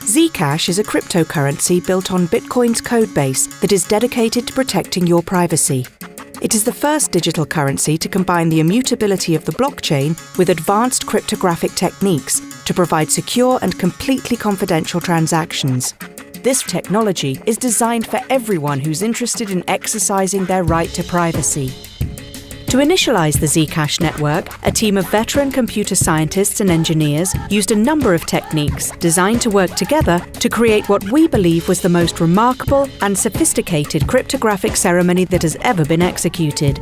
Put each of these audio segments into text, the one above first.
Zcash is a cryptocurrency built on Bitcoin's codebase that is dedicated to protecting your privacy. It is the first digital currency to combine the immutability of the blockchain with advanced cryptographic techniques to provide secure and completely confidential transactions. This technology is designed for everyone who's interested in exercising their right to privacy. To initialize the Zcash network, a team of veteran computer scientists and engineers used a number of techniques designed to work together to create what we believe was the most remarkable and sophisticated cryptographic ceremony that has ever been executed.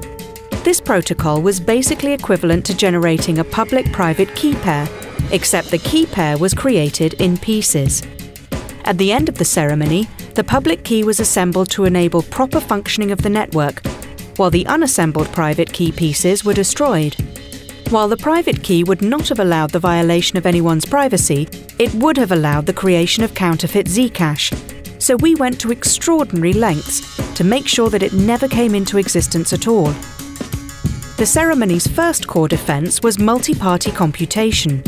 This protocol was basically equivalent to generating a public-private key pair, except the key pair was created in pieces. At the end of the ceremony, the public key was assembled to enable proper functioning of the network, while the unassembled private key pieces were destroyed. While the private key would not have allowed the violation of anyone's privacy, it would have allowed the creation of counterfeit Zcash. So we went to extraordinary lengths to make sure that it never came into existence at all. The ceremony's first core defense was multi-party computation.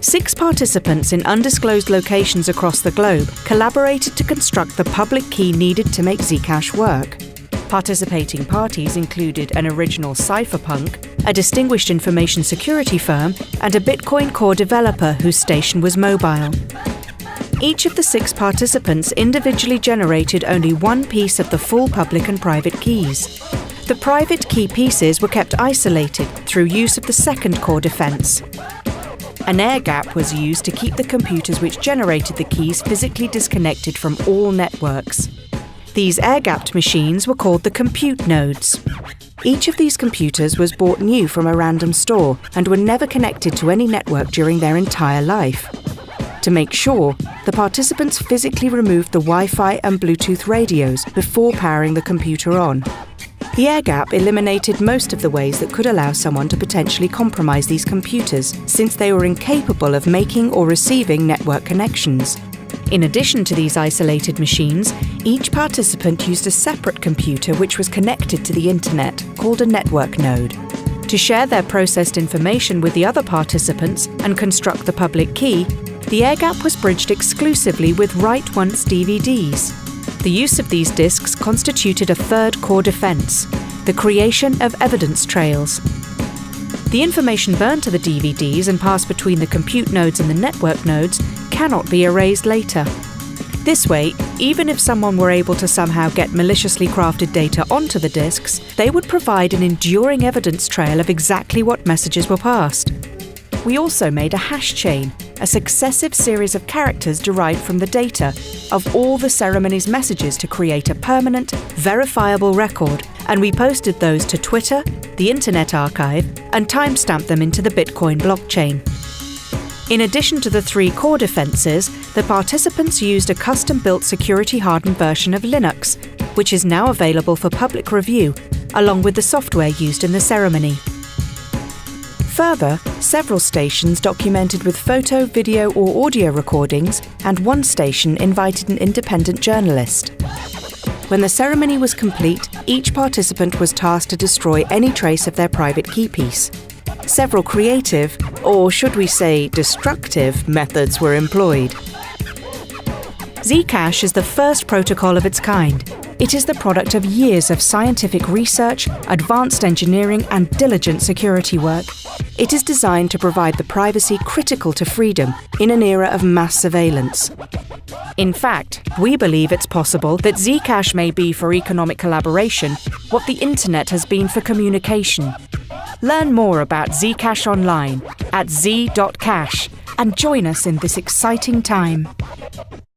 6 participants in undisclosed locations across the globe collaborated to construct the public key needed to make Zcash work. Participating parties included an original cypherpunk, a distinguished information security firm, and a Bitcoin core developer whose station was mobile. Each of the 6 participants individually generated only one piece of the full public and private keys. The private key pieces were kept isolated through use of the second core defense. An air gap was used to keep the computers which generated the keys physically disconnected from all networks. These air-gapped machines were called the compute nodes. Each of these computers was bought new from a random store and were never connected to any network during their entire life. To make sure, the participants physically removed the Wi-Fi and Bluetooth radios before powering the computer on. The air gap eliminated most of the ways that could allow someone to potentially compromise these computers, since they were incapable of making or receiving network connections. In addition to these isolated machines, each participant used a separate computer which was connected to the internet, called a network node. To share their processed information with the other participants and construct the public key, the air gap was bridged exclusively with write-once DVDs. The use of these disks constituted a third core defense, the creation of evidence trails. The information burned to the DVDs and passed between the compute nodes and the network nodes cannot be erased later. This way, even if someone were able to somehow get maliciously crafted data onto the disks, they would provide an enduring evidence trail of exactly what messages were passed. We also made a hash chain, a successive series of characters derived from the data of all the ceremony's messages to create a permanent, verifiable record, and we posted those to Twitter, the Internet Archive, and timestamped them into the Bitcoin blockchain. In addition to the 3 core defenses, the participants used a custom-built security-hardened version of Linux, which is now available for public review, along with the software used in the ceremony. Further, several stations documented with photo, video, or audio recordings, and one station invited an independent journalist. When the ceremony was complete, each participant was tasked to destroy any trace of their private key piece. Several creative, or should we say destructive, methods were employed. Zcash is the first protocol of its kind. It is the product of years of scientific research, advanced engineering, and diligent security work. It is designed to provide the privacy critical to freedom in an era of mass surveillance. In fact, we believe it's possible that Zcash may be for economic collaboration what the internet has been for communication. Learn more about Zcash online at z.cash and join us in this exciting time.